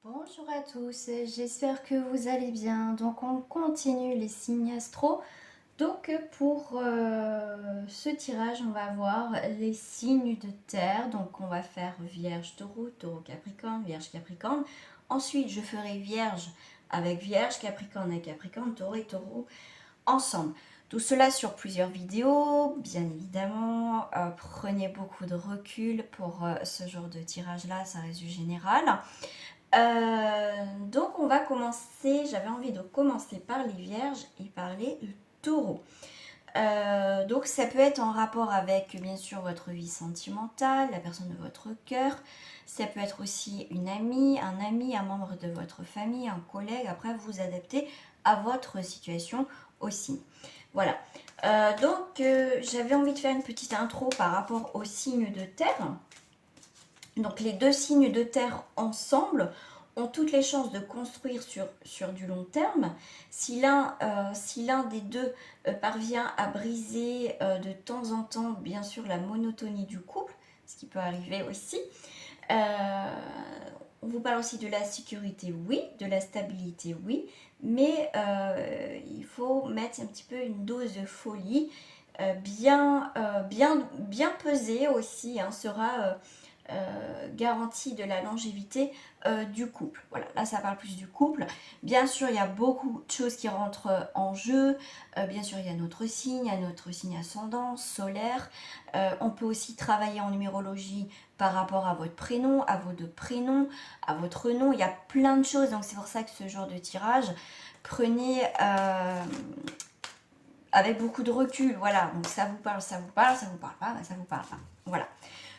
Bonjour à tous, j'espère que vous allez bien. Donc on continue les signes astro. Donc pour ce tirage, on va voir les signes de terre. Donc on va faire Vierge, Taureau, Taureau, Capricorne, Vierge, Capricorne. Ensuite je ferai Vierge avec Vierge, Capricorne avec Capricorne, Taureau et Taureau ensemble. Tout cela sur plusieurs vidéos, bien évidemment. Prenez beaucoup de recul pour ce genre de tirage-là, ça reste du général. Donc on va commencer, j'avais envie de commencer par les vierges et par les taureaux. Donc ça peut être en rapport avec bien sûr votre vie sentimentale, la personne de votre cœur. Ça peut être aussi une amie, un membre de votre famille, un collègue. Après vous adaptez à votre situation aussi. Voilà. Donc j'avais envie de faire une petite intro par rapport aux signes de terre. Donc les deux signes de terre ensemble ont toutes les chances de construire sur du long terme. Si l'un des deux parvient à briser de temps en temps, bien sûr, la monotonie du couple, ce qui peut arriver aussi, on vous parle aussi de la sécurité, oui, de la stabilité, oui, mais il faut mettre un petit peu une dose de folie, bien pesée aussi, hein, sera garantie de la longévité du couple. Voilà, là ça parle plus du couple. Bien sûr, il y a beaucoup de choses qui rentrent en jeu. Bien sûr, il y a notre signe ascendant, solaire. On peut aussi travailler en numérologie par rapport à votre prénom, à vos deux prénoms, à votre nom. Il y a plein de choses, donc c'est pour ça que ce genre de tirage, prenez avec beaucoup de recul. Voilà, donc ça vous parle, ça vous parle, ça vous parle pas, ça vous parle pas. Voilà.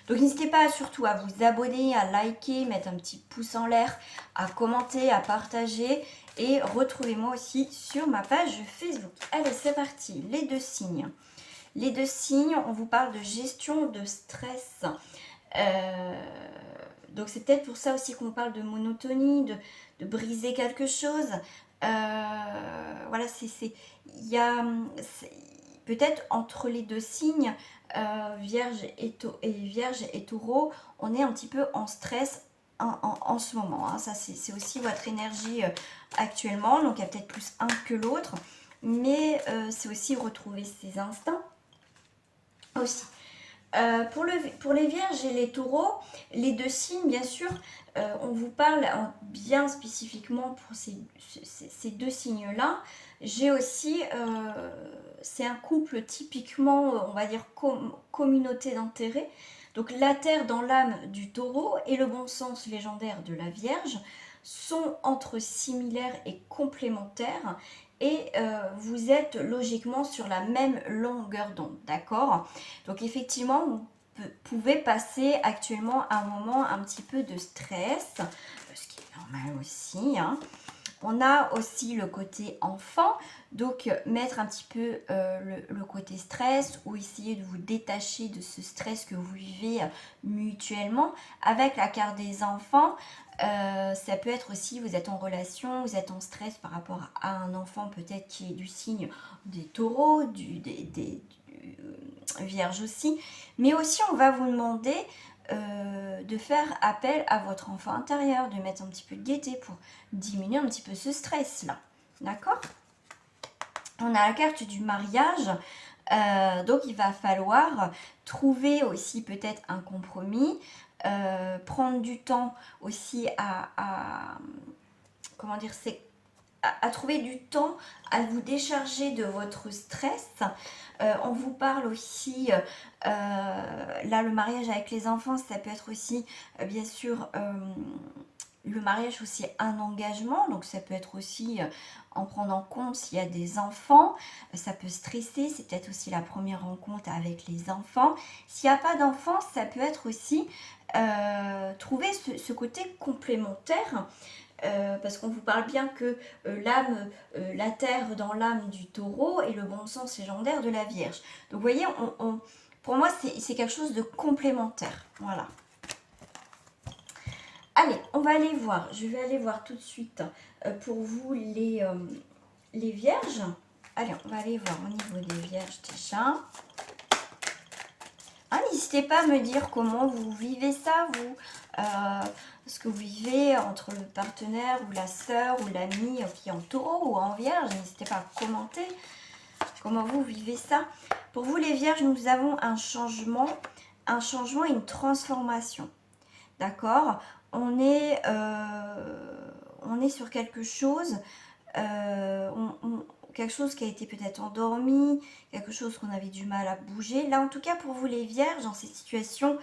Donc n'hésitez pas surtout à vous abonner, à liker, mettre un petit pouce en l'air, à commenter, à partager et retrouvez-moi aussi sur ma page Facebook. Allez, c'est parti, les deux signes. Les deux signes, on vous parle de gestion de stress. Donc c'est peut-être pour ça aussi qu'on parle de monotonie, de briser quelque chose. Voilà, il y a peut-être entre les deux signes, Vierge et Taureau, on est un petit peu en stress en ce moment. Hein. Ça, c'est aussi votre énergie actuellement. Donc, il y a peut-être plus un que l'autre. Mais c'est aussi retrouver ses instincts aussi. Pour les vierges et les taureaux, les deux signes, bien sûr, on vous parle bien spécifiquement pour ces deux signes-là. J'ai aussi, c'est un couple typiquement, on va dire, communauté d'intérêt. Donc la terre dans l'âme du taureau et le bon sens légendaire de la vierge sont entre similaires et complémentaires et vous êtes logiquement sur la même longueur d'onde, d'accord? Donc effectivement, vous pouvez passer actuellement un moment un petit peu de stress, ce qui est normal aussi, hein. On a aussi le côté enfant, donc mettre un petit peu le côté stress ou essayer de vous détacher de ce stress que vous vivez mutuellement. Avec la carte des enfants, ça peut être aussi, vous êtes en relation, vous êtes en stress par rapport à un enfant peut-être qui est du signe des taureaux, des vierges aussi. Mais aussi, on va vous demander de faire appel à votre enfant intérieur, de mettre un petit peu de gaieté pour diminuer un petit peu ce stress-là. D'accord? On a la carte du mariage. Donc, il va falloir trouver aussi peut-être un compromis, prendre du temps aussi comment dire, c'est à trouver du temps à vous décharger de votre stress. On vous parle aussi, là le mariage avec les enfants, ça peut être aussi bien sûr le mariage aussi un engagement, donc ça peut être aussi en prenant en compte s'il y a des enfants, ça peut stresser, c'est peut-être aussi la première rencontre avec les enfants. S'il n'y a pas d'enfants, ça peut être aussi trouver ce côté complémentaire. Parce qu'on vous parle bien que l'âme, la terre dans l'âme du taureau et le bon sens légendaire de la Vierge. Donc vous voyez, pour moi c'est quelque chose de complémentaire. Voilà. Allez, on va aller voir. Je vais aller voir tout de suite pour vous les vierges. Allez, on va aller voir au niveau des vierges déjà. Hein, n'hésitez pas à me dire comment vous vivez ça, vous. Ce que vous vivez entre le partenaire ou la sœur ou l'ami qui est en taureau ou en vierge. N'hésitez pas à commenter comment vous vivez ça. Pour vous les vierges, nous avons un changement et une transformation. D'accord, on est sur quelque chose, quelque chose qui a été peut-être endormi, quelque chose qu'on avait du mal à bouger. Là, en tout cas, pour vous les vierges, dans ces situations,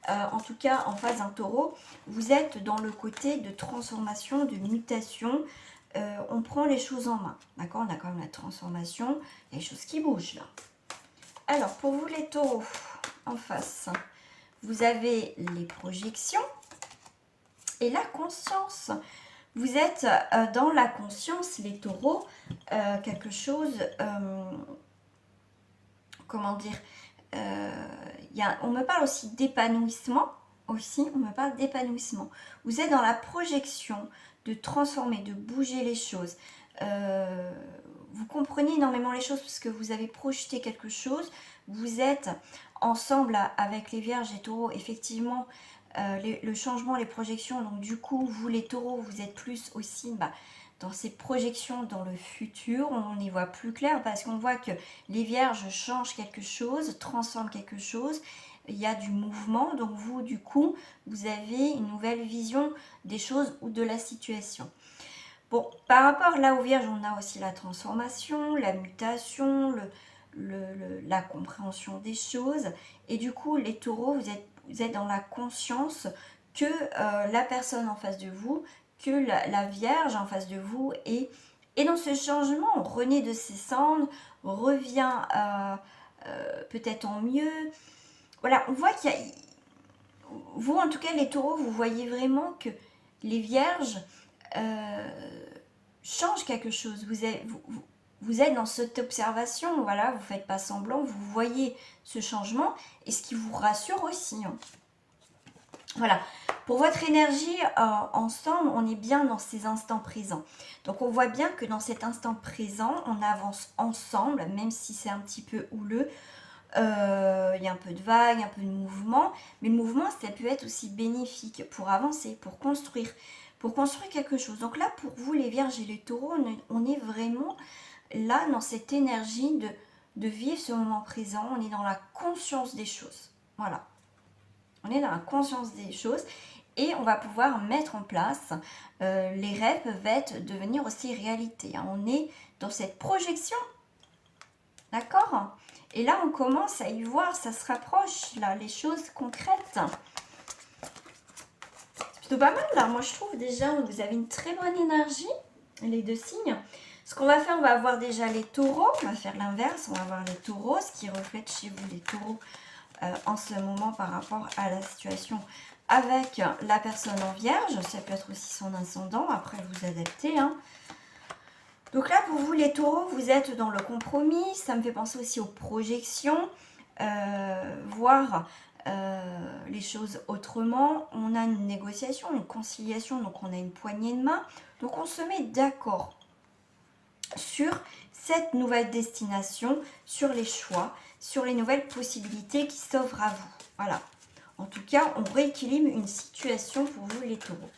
en tout cas en face d'un taureau, vous êtes dans le côté de transformation, de mutation. On prend les choses en main. D'accord, on a quand même la transformation, il y a des choses qui bougent là. Alors, pour vous les taureaux, en face, vous avez les projections et la conscience. Vous êtes dans la conscience, les taureaux, quelque chose, comment dire, on me parle aussi d'épanouissement, on me parle d'épanouissement. Vous êtes dans la projection de transformer, de bouger les choses. Vous comprenez énormément les choses parce que vous avez projeté quelque chose. Vous êtes ensemble avec les vierges et taureaux, effectivement, le changement, les projections. Donc du coup, vous les taureaux, vous êtes plus aussi dans ces projections dans le futur. On y voit plus clair parce qu'on voit que les vierges changent quelque chose, transforment quelque chose. Il y a du mouvement. Donc vous, du coup, vous avez une nouvelle vision des choses ou de la situation. Bon, par rapport là aux vierges, on a aussi la transformation, la mutation, la compréhension des choses. Et du coup, les taureaux, vous êtes dans la conscience que la personne en face de vous, que la vierge en face de vous est dans ce changement, renaît de ses cendres, revient peut-être en mieux. Voilà, on voit qu'il y a... Vous, en tout cas, les taureaux, vous voyez vraiment que les vierges changent quelque chose. Vous êtes dans cette observation, voilà, vous ne faites pas semblant, vous voyez ce changement et ce qui vous rassure aussi. Hein. Voilà, pour votre énergie ensemble, on est bien dans ces instants présents. Donc on voit bien que dans cet instant présent, on avance ensemble, même si c'est un petit peu houleux. Il y a un peu de vague, un peu de mouvement, mais le mouvement, ça peut être aussi bénéfique pour avancer, pour construire quelque chose. Donc là, pour vous, les vierges et les taureaux, on est vraiment là dans cette énergie de vivre ce moment présent. On est dans la conscience des choses. Voilà. On est dans la conscience des choses et on va pouvoir mettre en place. Les rêves peuvent devenir aussi réalité. Hein. On est dans cette projection. D'accord ? Et là, on commence à y voir, ça se rapproche, là, les choses concrètes. C'est plutôt pas mal, là. Moi, je trouve déjà, vous avez une très bonne énergie, les deux signes. Ce qu'on va faire, on va avoir déjà les taureaux. On va faire l'inverse, on va avoir les taureaux, ce qui reflète chez vous les taureaux en ce moment par rapport à la situation avec la personne en vierge. Ça peut être aussi son ascendant, après vous adaptez, hein. Donc là, pour vous, les taureaux, vous êtes dans le compromis. Ça me fait penser aussi aux projections, voir les choses autrement. On a une négociation, une conciliation, donc on a une poignée de main. Donc on se met d'accord sur cette nouvelle destination, sur les choix, sur les nouvelles possibilités qui s'offrent à vous. Voilà. En tout cas, on rééquilibre une situation pour vous, les taureaux.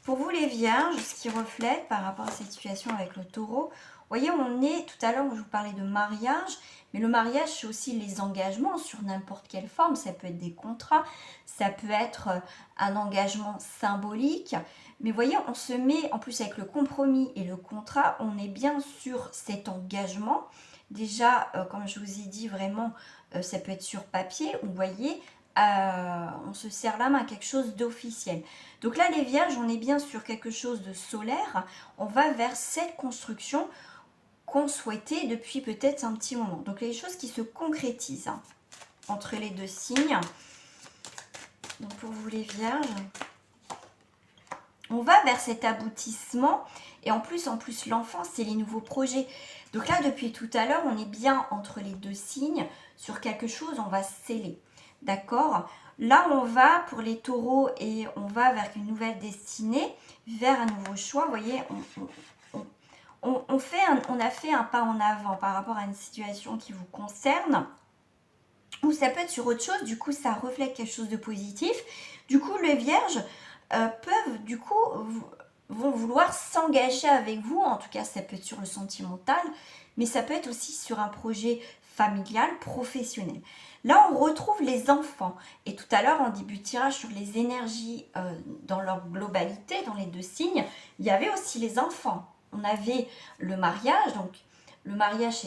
Pour vous les vierges, ce qui reflète par rapport à cette situation avec le taureau, vous voyez, on est, tout à l'heure, je vous parlais de mariage, mais le mariage, c'est aussi les engagements sur n'importe quelle forme. Ça peut être des contrats, ça peut être un engagement symbolique. Mais vous voyez, on se met, en plus avec le compromis et le contrat, on est bien sur cet engagement. Déjà, comme je vous ai dit, vraiment, ça peut être sur papier, vous voyez, on se serre la main, quelque chose d'officiel. Donc là, les vierges, on est bien sur quelque chose de solaire. On va vers cette construction qu'on souhaitait depuis peut-être un petit moment. Donc les choses qui se concrétisent hein, entre les deux signes. Donc pour vous les vierges, on va vers cet aboutissement. Et en plus l'enfant, c'est les nouveaux projets. Donc là, depuis tout à l'heure, on est bien entre les deux signes. Sur quelque chose, on va sceller. D'accord ? Là, on va pour les taureaux et on va vers une nouvelle destinée, vers un nouveau choix. Vous voyez, on a fait un pas en avant par rapport à une situation qui vous concerne. ou ça peut être sur autre chose, du coup ça reflète quelque chose de positif. Du coup les vierges peuvent du coup vont vouloir s'engager avec vous, en tout cas ça peut être sur le sentimental, mais ça peut être aussi sur un projet familial, professionnel. Là on retrouve les enfants, et tout à l'heure en début de tirage sur les énergies dans leur globalité, dans les deux signes, il y avait aussi les enfants. On avait le mariage, donc le mariage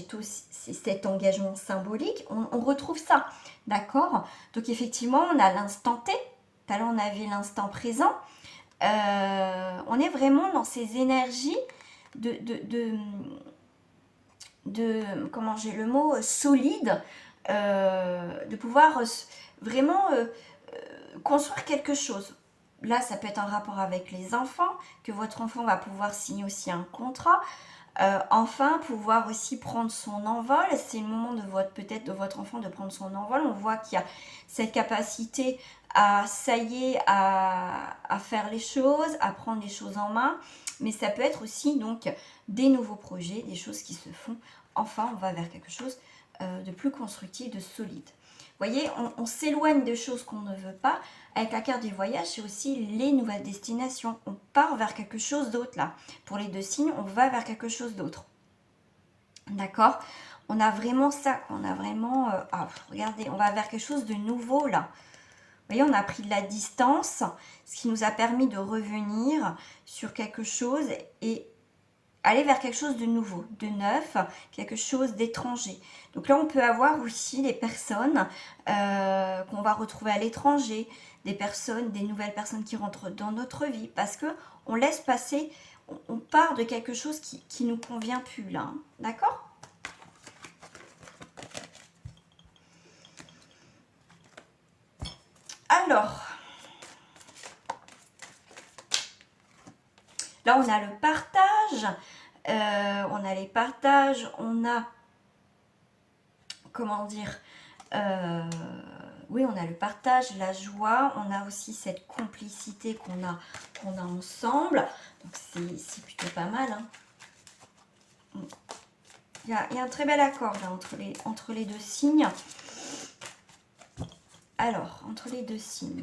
c'est cet engagement symbolique, on retrouve ça, d'accord? Donc effectivement on a l'instant T, tout à l'heure on avait l'instant présent. On est vraiment dans ces énergies comment j'ai le mot, solide, de pouvoir vraiment construire quelque chose. Là, ça peut être un rapport avec les enfants, que votre enfant va pouvoir signer aussi un contrat. Enfin, pouvoir aussi prendre son envol. C'est le moment de peut-être de votre enfant de prendre son envol. On voit qu'il y a cette capacité ça y est, à faire les choses, à prendre les choses en main. Mais ça peut être aussi donc des nouveaux projets, des choses qui se font. Enfin, on va vers quelque chose de plus constructif, de solide. Vous voyez, on s'éloigne de choses qu'on ne veut pas. Avec la carte du voyage, c'est aussi les nouvelles destinations. On part vers quelque chose d'autre là. Pour les deux signes, on va vers quelque chose d'autre. D'accord? On a vraiment ça. On a vraiment... regardez, on va vers quelque chose de nouveau là. Vous voyez, on a pris de la distance, ce qui nous a permis de revenir sur quelque chose et aller vers quelque chose de nouveau, de neuf, quelque chose d'étranger. Donc là, on peut avoir aussi des personnes qu'on va retrouver à l'étranger, des nouvelles personnes qui rentrent dans notre vie, parce que on laisse passer, on part de quelque chose qui nous convient plus là, hein. D'accord ? Alors, là, on a le partage. On a les partages, on a, comment dire, oui, on a le partage, la joie, on a aussi cette complicité qu'on a ensemble. Donc, c'est plutôt pas mal, hein. Il y a un très bel accord là, entre les deux signes. Alors, entre les deux signes.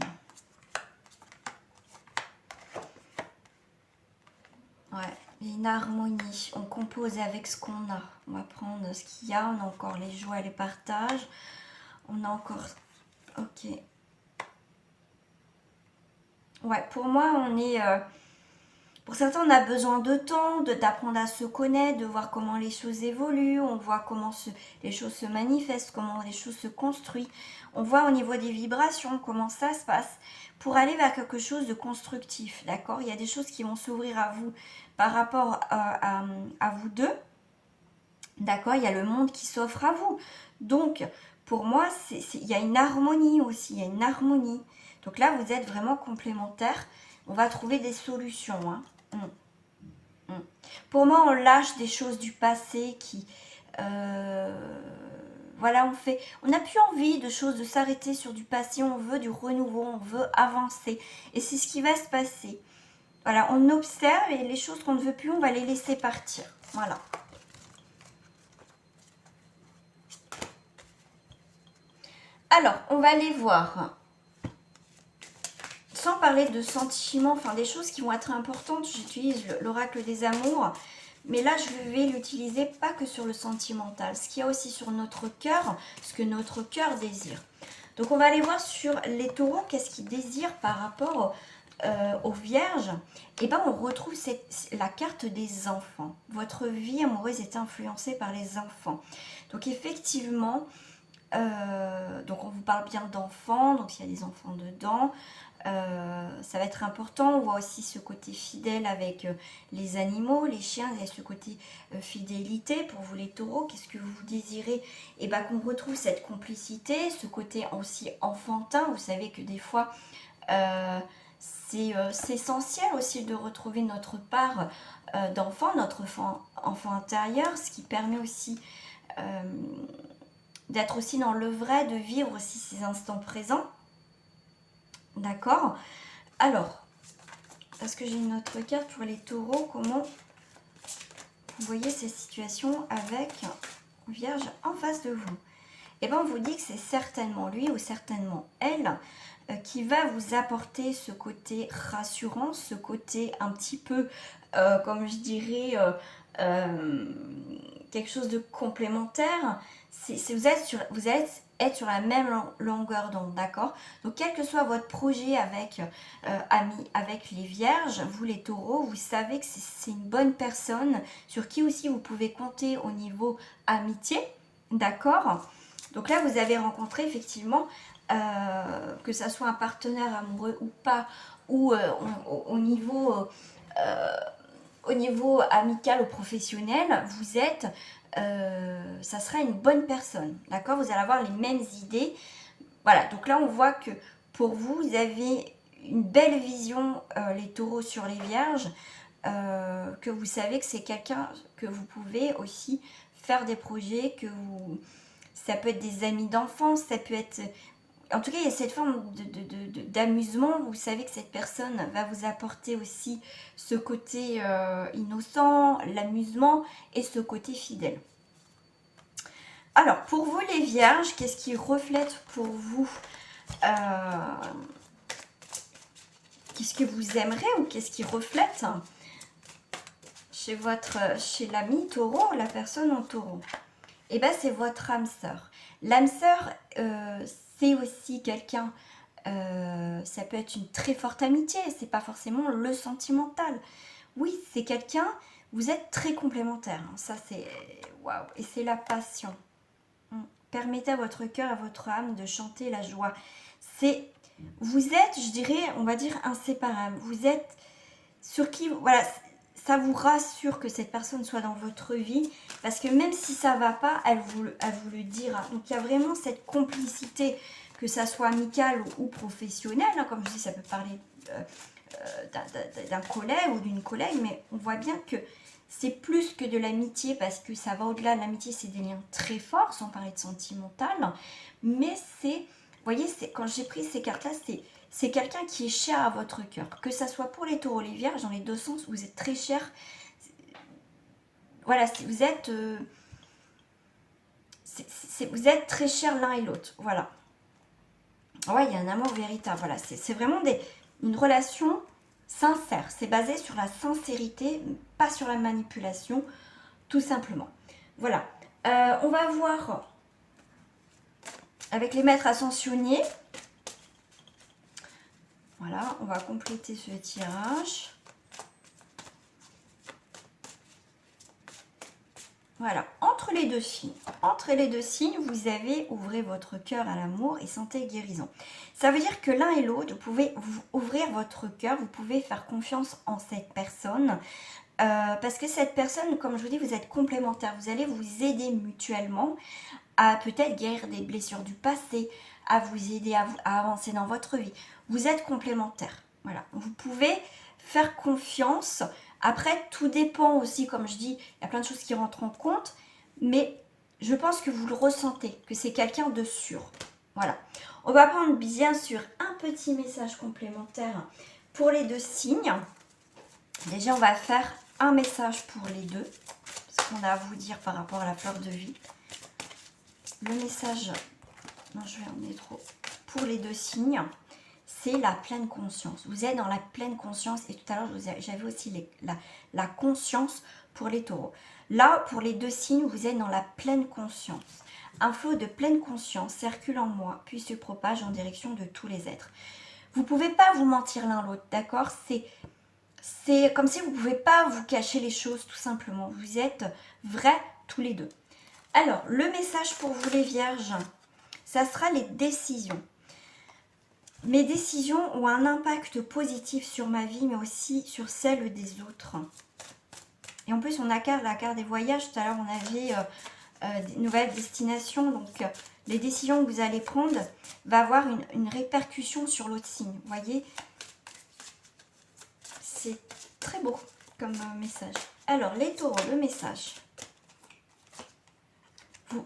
Ouais. Une harmonie, on compose avec ce qu'on a. On va prendre ce qu'il y a, on a encore les joies, les partages. On a encore... Ok. Ouais, pour moi, on est... pour certains, on a besoin de temps, d'apprendre à se connaître, de voir comment les choses évoluent. On voit comment les choses se manifestent, comment les choses se construisent. On voit au niveau des vibrations comment ça se passe pour aller vers quelque chose de constructif. D'accord? Il y a des choses qui vont s'ouvrir à vous par rapport à vous deux. D'accord? Il y a le monde qui s'offre à vous. Donc, pour moi, il y a une harmonie aussi. Il y a une harmonie. Donc là, vous êtes vraiment complémentaires. On va trouver des solutions, hein. Pour moi, on lâche des choses du passé qui... voilà, on n'a plus envie de choses, de s'arrêter sur du passé. On veut du renouveau, on veut avancer. Et c'est ce qui va se passer. Voilà, on observe et les choses qu'on ne veut plus, on va les laisser partir. Voilà. Alors, on va aller voir. Sans parler de sentiments, enfin des choses qui vont être importantes, j'utilise l'oracle des amours. Mais là, je vais l'utiliser pas que sur le sentimental. Ce qu'il y a aussi sur notre cœur, ce que notre cœur désire. Donc, on va aller voir sur les taureaux, qu'est-ce qu'ils désirent par rapport aux vierges. Et bien, on retrouve la carte des enfants. Votre vie amoureuse est influencée par les enfants. Donc, effectivement... donc on vous parle bien d'enfants, donc il y a des enfants dedans, ça va être important. On voit aussi ce côté fidèle avec les animaux, les chiens, il y a ce côté fidélité pour vous les taureaux. Qu'est-ce que vous désirez? Et bien qu'on retrouve cette complicité, ce côté aussi enfantin. Vous savez que des fois c'est essentiel aussi de retrouver notre part d'enfant, notre enfant intérieur, ce qui permet aussi d'être aussi dans le vrai, de vivre aussi ces instants présents. D'accord? Alors, parce que j'ai une autre carte pour les taureaux, comment vous voyez ces situations avec Vierge en face de vous? et ben on vous dit que c'est certainement lui ou certainement elle qui va vous apporter ce côté rassurant, ce côté un petit peu, comme je dirais, quelque chose de complémentaire. Vous allez être sur la même longueur d'onde, d'accord? Donc quel que soit votre projet avec les vierges, vous les taureaux, vous savez que c'est une bonne personne sur qui aussi vous pouvez compter au niveau amitié, d'accord? Donc là, vous avez rencontré effectivement, que ça soit un partenaire amoureux ou pas, ou au niveau amical ou professionnel, vous êtes, ça sera une bonne personne, d'accord? Vous allez avoir les mêmes idées. Voilà, donc là, on voit que pour vous, vous avez une belle vision, les taureaux sur les vierges, que vous savez que c'est quelqu'un que vous pouvez aussi faire des projets, ça peut être des amis d'enfance, ça peut être... En tout cas, il y a cette forme d'amusement. Vous savez que cette personne va vous apporter aussi ce côté innocent, l'amusement et ce côté fidèle. Alors, pour vous les vierges, qu'est-ce qui reflète pour vous qu'est-ce que vous aimeriez ou qu'est-ce qui reflète chez l'ami taureau, la personne en taureau? Eh bien, c'est votre âme sœur. L'âme sœur, c'est aussi quelqu'un, ça peut être une très forte amitié, c'est pas forcément le sentimental. Oui, c'est quelqu'un, vous êtes très complémentaires, hein, ça c'est waouh, et c'est la passion. Permettez à votre cœur, à votre âme de chanter la joie. Vous êtes, je dirais, on va dire inséparables. Vous êtes sur qui, voilà, ça vous rassure que cette personne soit dans votre vie, parce que même si ça va pas, elle vous le dira. Donc il y a vraiment cette complicité, que ça soit amical ou professionnel, hein, comme je dis, ça peut parler d'un collègue ou d'une collègue, mais on voit bien que c'est plus que de l'amitié, parce que ça va au-delà de l'amitié, c'est des liens très forts, sans parler de sentimental, mais c'est, vous voyez, quand j'ai pris ces cartes-là, c'est quelqu'un qui est cher à votre cœur. Que ça soit pour les taureaux, les vierges, dans les deux sens, vous êtes très cher. Voilà, vous êtes très cher l'un et l'autre. Voilà. Ouais, il y a un amour véritable. Voilà, c'est vraiment une relation sincère. C'est basé sur la sincérité, pas sur la manipulation, tout simplement. Voilà. On va voir avec les maîtres ascensionnés. Voilà, on va compléter ce tirage. Voilà, entre les deux signes, vous avez ouvrez votre cœur à l'amour et sentez guérison. Ça veut dire que l'un et l'autre, vous pouvez ouvrir votre cœur, vous pouvez faire confiance en cette personne. Parce que cette personne, comme je vous dis, vous êtes complémentaires. Vous allez vous aider mutuellement à peut-être guérir des blessures du passé, à vous aider à avancer dans votre vie. Vous êtes complémentaires. Voilà, vous pouvez faire confiance. Après, tout dépend aussi, comme je dis, il y a plein de choses qui rentrent en compte, mais je pense que vous le ressentez, que c'est quelqu'un de sûr. Voilà. On va prendre bien sûr un petit message complémentaire pour les deux signes. Déjà, on va faire un message pour les deux, ce qu'on a à vous dire par rapport à la fleur de vie. Le message, non, je vais en mettre trop, pour les deux signes, c'est la pleine conscience. Vous êtes dans la pleine conscience, et tout à l'heure, j'avais aussi la conscience pour les taureaux. Là, pour les deux signes, vous êtes dans la pleine conscience. Un flot de pleine conscience circule en moi, puis se propage en direction de tous les êtres. Vous ne pouvez pas vous mentir l'un l'autre, d'accord? C'est comme si vous ne pouvez pas vous cacher les choses, tout simplement. Vous êtes vrais tous les deux. Alors, le message pour vous les vierges, ça sera les décisions. Mes décisions ont un impact positif sur ma vie, mais aussi sur celle des autres. Et en plus, on a la carte des voyages. Tout à l'heure, on avait des nouvelles destinations. Donc, les décisions que vous allez prendre vont avoir une répercussion sur l'autre signe. Vous voyez, c'est très beau comme message. Alors, les taureaux, le message.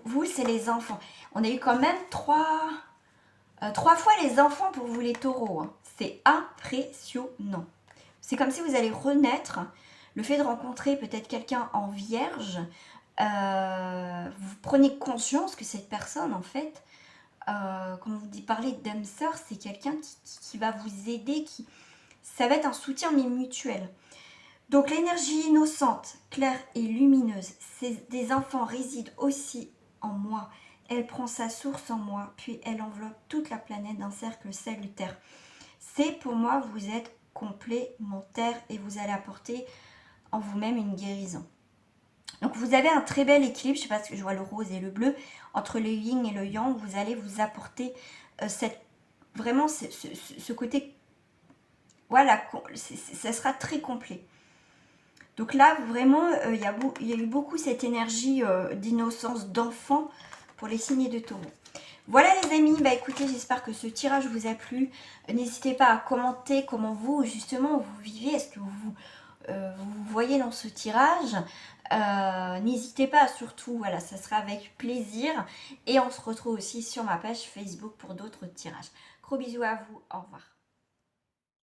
Vous, c'est les enfants. On a eu quand même trois fois les enfants pour vous les taureaux. Hein. C'est impressionnant. C'est comme si vous allez renaître. Le fait de rencontrer peut-être quelqu'un en vierge, Vous prenez conscience que cette personne, en fait, comme on dit, parler d'âme sœur, c'est quelqu'un qui va vous aider, ça va être un soutien mais mutuel. Donc l'énergie innocente, claire et lumineuse, des enfants réside aussi en moi. Elle prend sa source en moi, puis elle enveloppe toute la planète d'un cercle salutaire. C'est pour moi, vous êtes complémentaire et vous allez apporter en vous-même une guérison. Donc vous avez un très bel équilibre, je ne sais pas ce que je vois, le rose et le bleu, entre le yin et le yang. Vous allez vous apporter vraiment ce côté, voilà, ça sera très complet. Donc là, vraiment, il y a eu beaucoup cette énergie d'innocence, d'enfant pour les signes de taureau. Voilà les amis, bah écoutez, j'espère que ce tirage vous a plu. N'hésitez pas à commenter comment vous, justement, vous vivez. Est-ce que vous voyez dans ce tirage? N'hésitez pas, surtout, voilà, ça sera avec plaisir. Et on se retrouve aussi sur ma page Facebook pour d'autres tirages. Gros bisous à vous, au revoir.